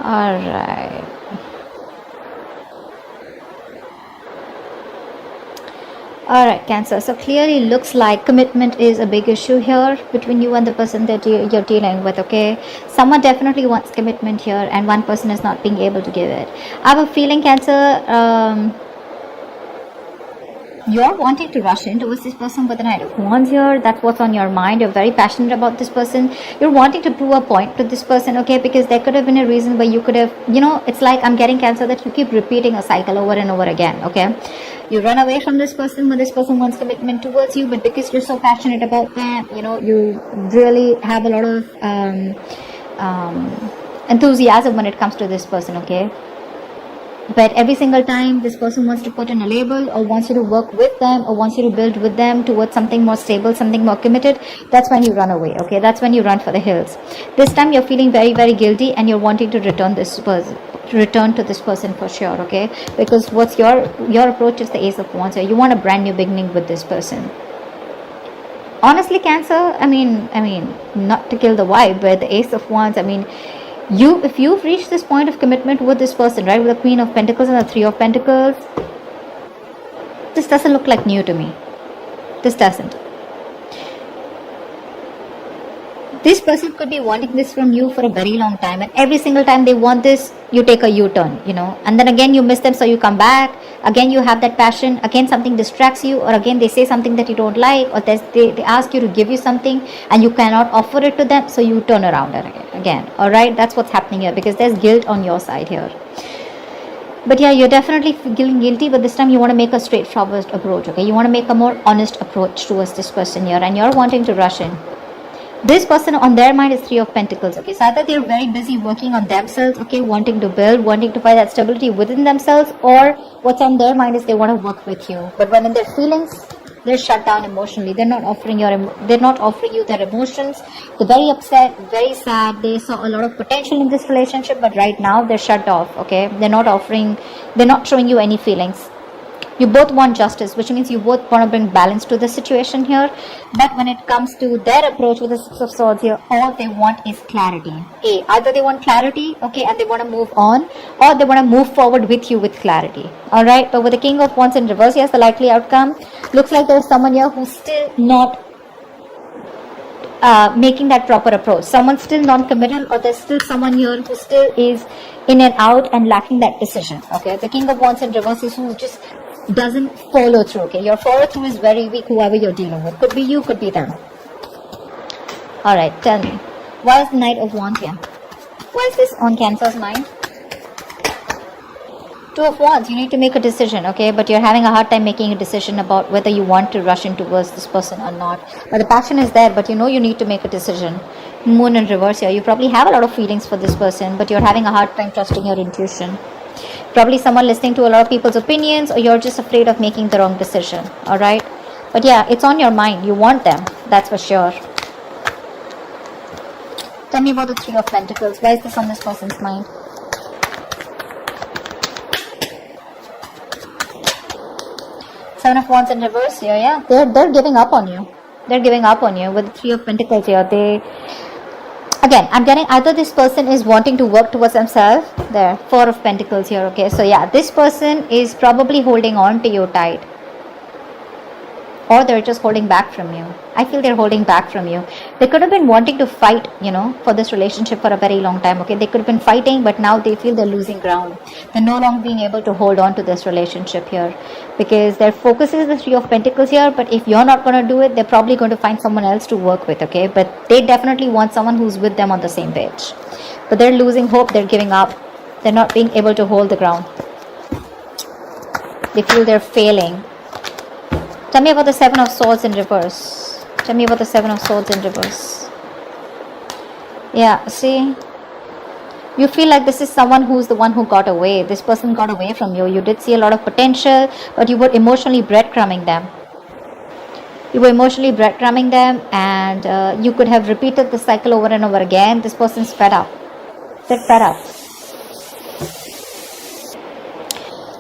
All right. All right, Cancer. So clearly looks like commitment is a big issue here between you and the person that you're dealing with, okay? Someone definitely wants commitment here and one person is not being able to give it. I have a feeling, Cancer, you're wanting to rush in towards this person with the Knight of Wands here. That's what's on your mind. You're very passionate about this person. You're wanting to prove a point to this person, okay? Because there could have been a reason where you could have, it's like I'm getting, Cancer, that you keep repeating a cycle over and over again, okay? You run away from this person when this person wants commitment towards you, but because you're so passionate about them, you really have a lot of enthusiasm when it comes to this person, okay? But every single time this person wants to put in a label or wants you to work with them or wants you to build with them towards something more stable, something more committed, that's when you run away, okay? That's when you run for the hills. This time you're feeling very, very guilty and you're wanting to return to this person for sure, okay? Because what's your approach is the Ace of Wands here. You want a brand new beginning with this person. Honestly, Cancer, I mean, not to kill the vibe, but the Ace of Wands, if you've reached this point of commitment with this person, right, with the Queen of Pentacles and the Three of Pentacles, this doesn't look like new to me. This doesn't. This person could be wanting this from you for a very long time, and every single time they want this, you take a U-turn, and then again you miss them, so you come back. Again you have that passion, again something distracts you, or again they say something that you don't like, or they ask you to give you something and you cannot offer it to them, so you turn around again. All right, that's what's happening here, because there's guilt on your side here. But yeah, you're definitely feeling guilty, but this time you want to make a straightforward approach, okay? You want to make a more honest approach towards this person here, and you're wanting to rush in. This person, on their mind, is Three of Pentacles, okay? So either they're very busy working on themselves, okay, wanting to build, wanting to find that stability within themselves, or what's on their mind is they want to work with you. But when in their feelings, they're shut down emotionally. They're not offering you their emotions. They're very upset, very sad. They saw a lot of potential in this relationship, but right now they're shut off, okay? They're not showing you any feelings. You both want justice, which means you both want to bring balance to the situation here. But when it comes to their approach with the Six of Swords here, all they want is clarity. Either they want clarity, okay, and they want to move on, or they want to move forward with you with clarity. Alright, but with the King of Wands in reverse, yes, the likely outcome looks like there's someone here who's still not making that proper approach. Someone's still non-committal, or there's still someone here who still is in and out and lacking that decision. Okay, the King of Wands in reverse is who just doesn't follow through. Okay, your follow through is very weak, whoever you're dealing with. Could be you, could be them. Alright, tell me, why is the Knight of Wands here? Why is this on Cancer's mind? Two of Wands, you need to make a decision, okay? But you're having a hard time making a decision about whether you want to rush in towards this person or not. But the passion is there, but you need to make a decision. Moon in reverse here. You probably have a lot of feelings for this person, but you're having a hard time trusting your intuition. Probably someone listening to a lot of people's opinions, or you're just afraid of making the wrong decision, alright? But yeah, it's on your mind. You want them, that's for sure. Tell me about the Three of Pentacles. Why is this on this person's mind? Seven of Wands in reverse here, yeah. They're giving up on you. They're giving up on you with the Three of Pentacles here. Again, I'm getting either this person is wanting to work towards themselves. There, Four of Pentacles here, okay. So yeah, this person is probably holding on to you tight. Or they're just holding back from you. I feel they're holding back from you. They could have been wanting to fight, for this relationship for a very long time, okay. They could have been fighting, but now they feel they're losing ground. They're no longer being able to hold on to this relationship here, because their focus is the Three of Pentacles here. But if you're not going to do it, they're probably going to find someone else to work with, okay. But they definitely want someone who's with them on the same page. But they're losing hope. They're giving up. They're not being able to hold the ground. They feel they're failing. Tell me about the Seven of Swords in reverse. Tell me about the Seven of Swords in reverse. Yeah, see? You feel like this is someone who's the one who got away. This person got away from you. You did see a lot of potential, but you were emotionally breadcrumbing them. You were emotionally breadcrumbing them, and you could have repeated the cycle over and over again. This person's fed up. They're fed up.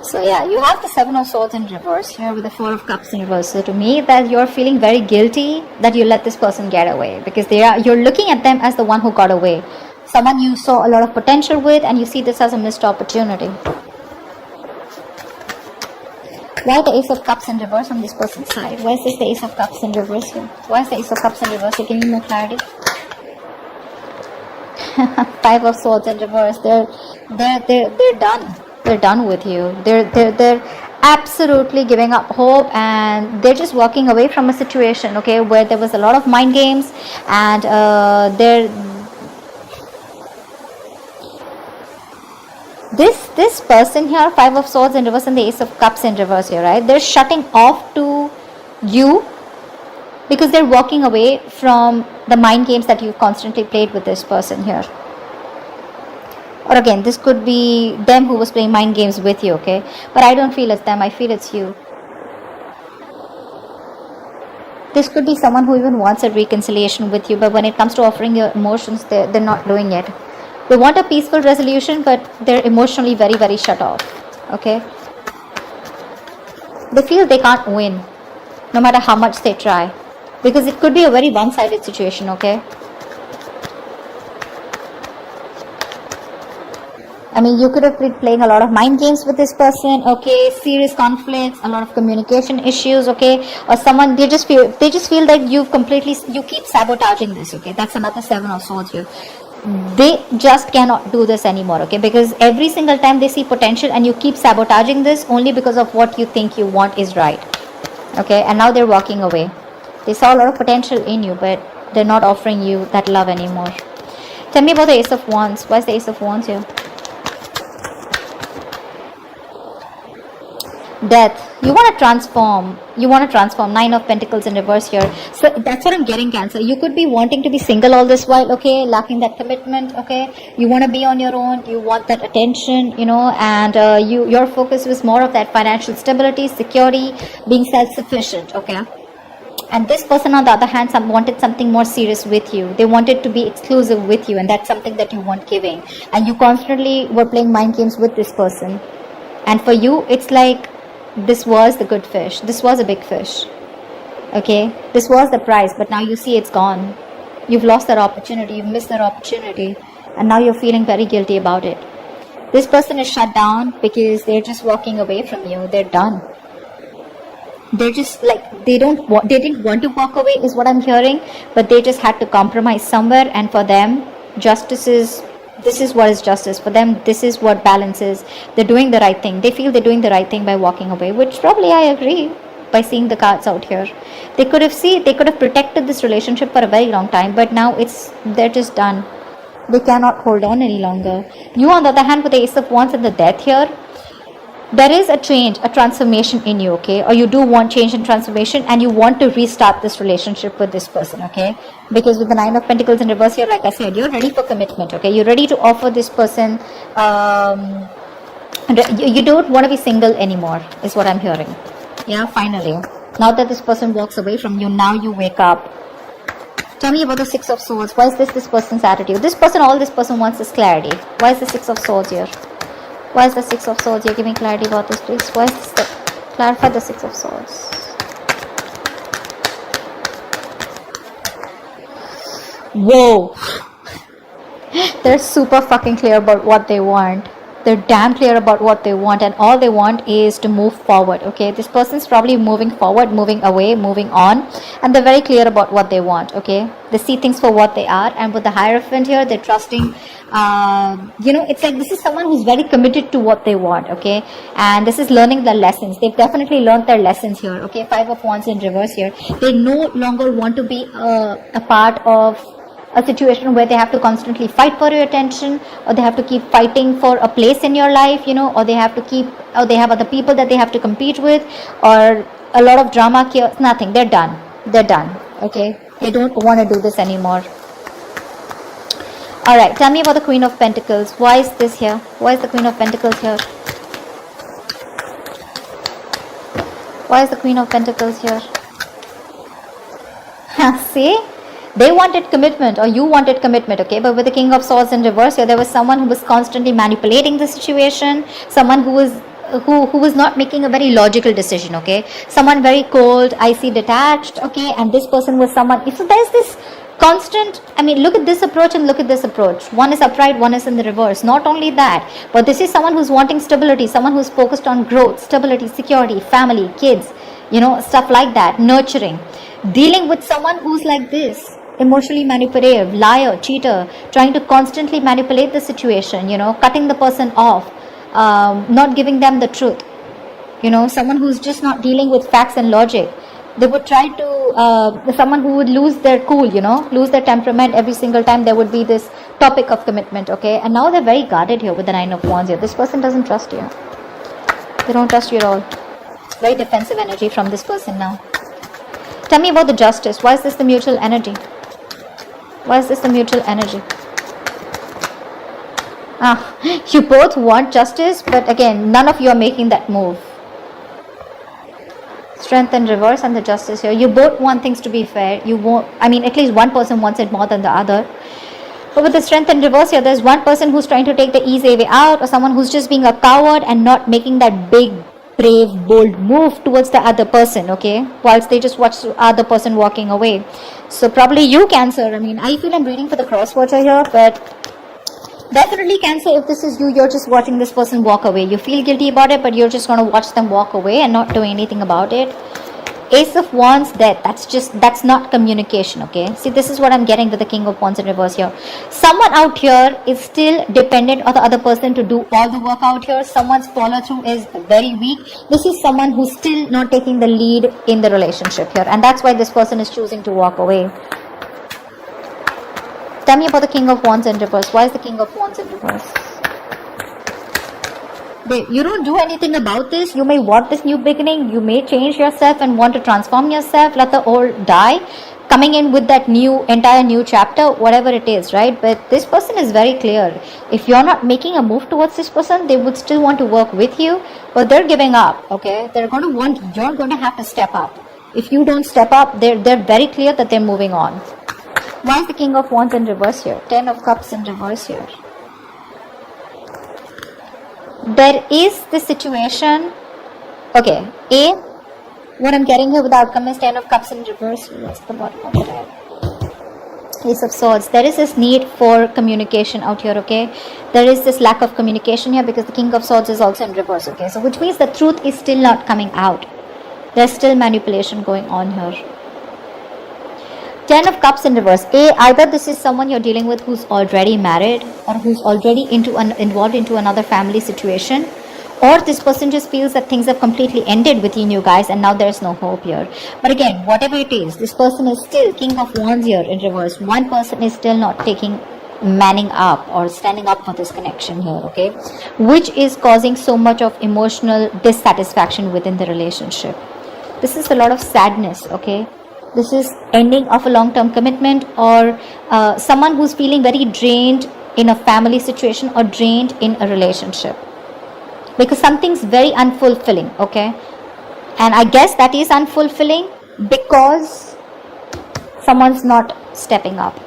So yeah, you have the Seven of Swords in reverse here with the Four of Cups in reverse. So to me, that you're feeling very guilty that you let this person get away, because you're looking at them as the one who got away. someone you saw a lot of potential with, and you see this as a missed opportunity. Why the Ace of Cups in reverse on this person's side? Why is this the Ace of Cups in reverse here? Why is the Ace of Cups in reverse here? Give me more clarity. Five of Swords in reverse. They're done. They're done with you. They're absolutely giving up hope, and they're just walking away from a situation, okay, where there was a lot of mind games, and this person here, Five of Swords in reverse and the Ace of Cups in reverse here, right? They're shutting off to you because they're walking away from the mind games that you've constantly played with this person here. Or again, this could be them who was playing mind games with you, okay? But I don't feel it's them, I feel it's you. This could be someone who even wants a reconciliation with you, but when it comes to offering your emotions, they're not doing it. They want a peaceful resolution, but they're emotionally very, very shut off, okay? They feel they can't win, no matter how much they try. Because it could be a very one-sided situation, okay? I mean, you could have been playing a lot of mind games with this person, okay? Serious conflicts, a lot of communication issues, okay? Or someone, they just feel like you keep sabotaging this, okay? That's another Seven of Swords here. They just cannot do this anymore, okay? Because every single time they see potential and you keep sabotaging this only because of what you think you want is right, okay? And now they're walking away. They saw a lot of potential in you, but they're not offering you that love anymore. Tell me about the Ace of Wands. Why is the Ace of Wands here? Death. You want to transform. Nine of Pentacles in reverse here. So that's what I'm getting, Cancer. You could be wanting to be single all this while, okay? Lacking that commitment, okay? You want to be on your own. You want that attention, you know, and your focus was more of that financial stability, security, being self-sufficient, okay? And this person, on the other hand, wanted something more serious with you. They wanted to be exclusive with you, and that's something that you weren't giving. And you constantly were playing mind games with this person. And for you, it's like, this was the good fish. This was a big fish. Okay? This was the prize, but now you see it's gone. You've lost that opportunity. You've missed that opportunity. And now you're feeling very guilty about it. This person is shut down because they're just walking away from you. They're done. They're just like, they didn't want to walk away is what I'm hearing, but they just had to compromise somewhere, and for them, this is what is justice. For them, this is what balance is. They're doing the right thing. They feel they're doing the right thing by walking away, which probably I agree by seeing the cards out here. They could have protected this relationship for a very long time, but now they're just done. They cannot hold on any longer. You, on the other hand, with the Ace of Wands and the Death here, there is a change, a transformation in you, okay? Or you do want change and transformation, and you want to restart this relationship with this person, okay? Because with the Nine of Pentacles in reverse here, like I said, you're ready for commitment, okay? You're ready to offer this person, you don't want to be single anymore, is what I'm hearing. Yeah, finally. Now that this person walks away from you, now you wake up. Tell me about the Six of Swords. Why is this person's attitude? All this person wants is clarity. Why is the Six of Swords here? Why is the Six of Swords? You're giving clarity about this, please. Why is this? Clarify the Six of Swords. Whoa. They're super fucking clear about what they want. They're damn clear about what they want, and all they want is to move forward, okay? This person's probably moving forward, moving away, moving on, and they're very clear about what they want, okay? They see things for what they are, and with the Hierophant here, they're trusting, it's like this is someone who's very committed to what they want, okay? And this is learning their lessons. They've definitely learned their lessons here, okay? Five of Wands in reverse here. They no longer want to be a part of a situation where they have to constantly fight for your attention, or they have to keep fighting for a place in your life, or they have other people that they have to compete with, or a lot of drama, chaos. Nothing. They're done, okay? They don't want to do this anymore. All right, tell me about the Queen of Pentacles. Why is this here? Why is the Queen of Pentacles here? Why is the Queen of Pentacles here? See? They wanted commitment, or you wanted commitment, okay? But with the King of Swords in reverse here, there was someone who was constantly manipulating the situation, someone who was not making a very logical decision, okay? Someone very cold, icy, detached, okay? And this person was someone, so there's this constant, I mean, look at this approach and look at this approach. One is upright, one is in the reverse. Not only that, but this is someone who's wanting stability, someone who's focused on growth, stability, security, family, kids, stuff like that, nurturing. Dealing with someone who's like this, emotionally manipulative, liar, cheater, trying to constantly manipulate the situation, cutting the person off, not giving them the truth. Someone who's just not dealing with facts and logic. They would try to, someone who would lose their cool, lose their temperament every single time there would be this topic of commitment, okay? And now they're very guarded here with the 9 of Wands here. This person doesn't trust you. They don't trust you at all. Very defensive energy from this person now. Tell me about the Justice. Why is this the mutual energy? Why is this the mutual energy? You both want justice, but again, none of you are making that move. Strength in reverse and the Justice here. You both want things to be fair. You won't, at least one person wants it more than the other. But with the Strength in reverse here, there's one person who's trying to take the easy way out, or someone who's just being a coward and not making that big, brave, bold move towards the other person, okay? Whilst they just watch the other person walking away. So probably you, Cancer. I feel I'm reading for the cross watcher here, but definitely Cancer, if this is you, you're just watching this person walk away. You feel guilty about it, but you're just going to watch them walk away and not do anything about it. Ace of Wands, Death. That's not communication, okay? See, this is what I'm getting with the King of Wands in reverse here. Someone out here is still dependent on the other person to do all the work out here. Someone's follow-through is very weak. This is someone who's still not taking the lead in the relationship here. And that's why this person is choosing to walk away. Tell me about the King of Wands in reverse. Why is the King of Wands in reverse? You don't do anything about this. You may want this new beginning. You may change yourself and want to transform yourself. Let the old die. Coming in with that entire new chapter, whatever it is, right? But this person is very clear. If you're not making a move towards this person, they would still want to work with you. But they're giving up, okay? You're going to have to step up. If you don't step up, they're very clear that they're moving on. Why is the King of Wands in reverse here? 10 of Cups in reverse here. There is this situation. Okay, what I'm getting here with the outcome is 10 of Cups in reverse. What's the bottom of it? Ace of Swords. There is this need for communication out here, okay? There is this lack of communication here because the King of Swords is also in reverse, okay? So which means the truth is still not coming out. There's still manipulation going on here. 10 of Cups in reverse. Either this is someone you're dealing with who's already married or who's already involved into another family situation, or this person just feels that things have completely ended between you guys and now there's no hope here. But again, whatever it is, this person is still King of Wands here in reverse. One person is still not manning up or standing up for this connection here, okay, which is causing so much of emotional dissatisfaction within the relationship. This is a lot of sadness, okay? This is ending of a long-term commitment, or someone who's feeling very drained in a family situation or drained in a relationship because something's very unfulfilling, okay? And I guess that is unfulfilling because someone's not stepping up.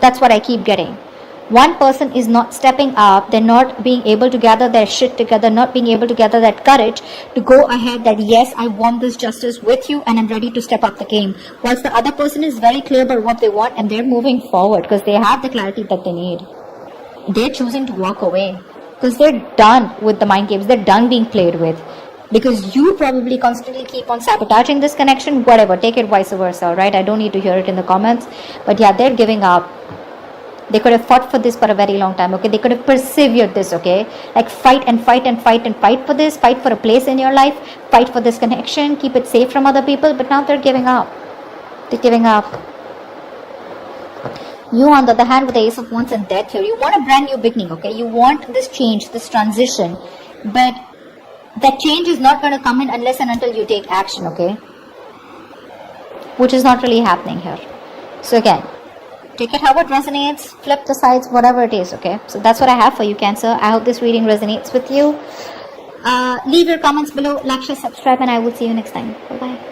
That's what I keep getting. One person is not stepping up. They're not being able to gather their shit together, not being able to gather that courage to go ahead that yes, I want this justice with you and I'm ready to step up the game. Whilst the other person is very clear about what they want and they're moving forward because they have the clarity that they need. They're choosing to walk away because they're done with the mind games. They're done being played with. Because you probably constantly keep on sabotaging this connection, whatever, take it vice versa, right? I don't need to hear it in the comments. But yeah, they're giving up. They could have fought for this for a very long time, okay? They could have persevered this, okay? Like fight and fight and fight and fight for this. Fight for a place in your life. Fight for this connection. Keep it safe from other people. But now they're giving up. They're giving up. You, on the other hand, with the Ace of Wands and Death here, you want a brand new beginning, okay? You want this change, this transition. But that change is not going to come in unless and until you take action, okay? Which is not really happening here. So again, take it how it resonates, flip the sides, whatever it is, okay? So that's what I have for you, Cancer. I hope this reading resonates with you. Leave your comments below, like, share, subscribe, and I will see you next time. Bye-bye.